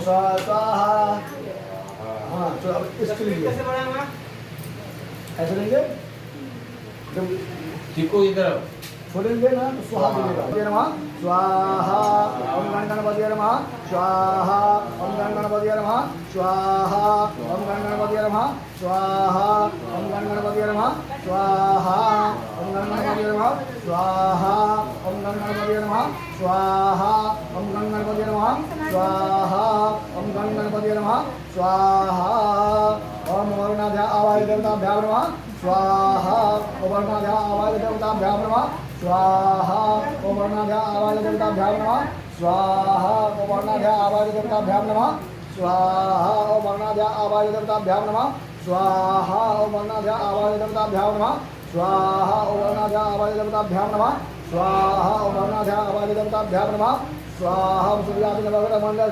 स्वाहा। हाँ तो अब इसके लिए कैसे बढ़ाऊंगा? ऐसे लेंगे जब चिपको इधर आओ। छोड़ेंगे ना तो स्वाहा बोलेगा। नमः स्वाहा ओम गण गणपति नमः स्वाहा ओम गण गणपति नमः स्वाहा ओम गण गणपति नमः स्वाहा ओम गण गणपति नमः स्वाहा ओम गण गणपति नमः स्वाहा ओम गण गणपति नमः स्वाहा ओम गण गणपति नमः स्वाहा ओम गण गणपति नमः स्वाहा ओम वरुणाध्या आवाय देवताभ्यां नमः स्वाहा ओम वरुणाध्या आवाय देवताभ्यां नमः स्वाहा ओम वर्णाध्या आवाज देवताभ्यां नमः स्वाहा ओम वर्णाध्या आवाज देवताभ्यां नमः स्वाहा ओम वर्णाध्या आवाज देवताभ्यां नमः स्वाहा ओम वर्णाध्या आवाज देवताभ्यां नमः स्वाहा ओम वर्णाध्या आवाज देवताभ्यां नमः स्वाहा ओम वर्णाध्या आवाज देवताभ्यां नमः स्वाहा ओम सूर्यादि नवग्रह मंडल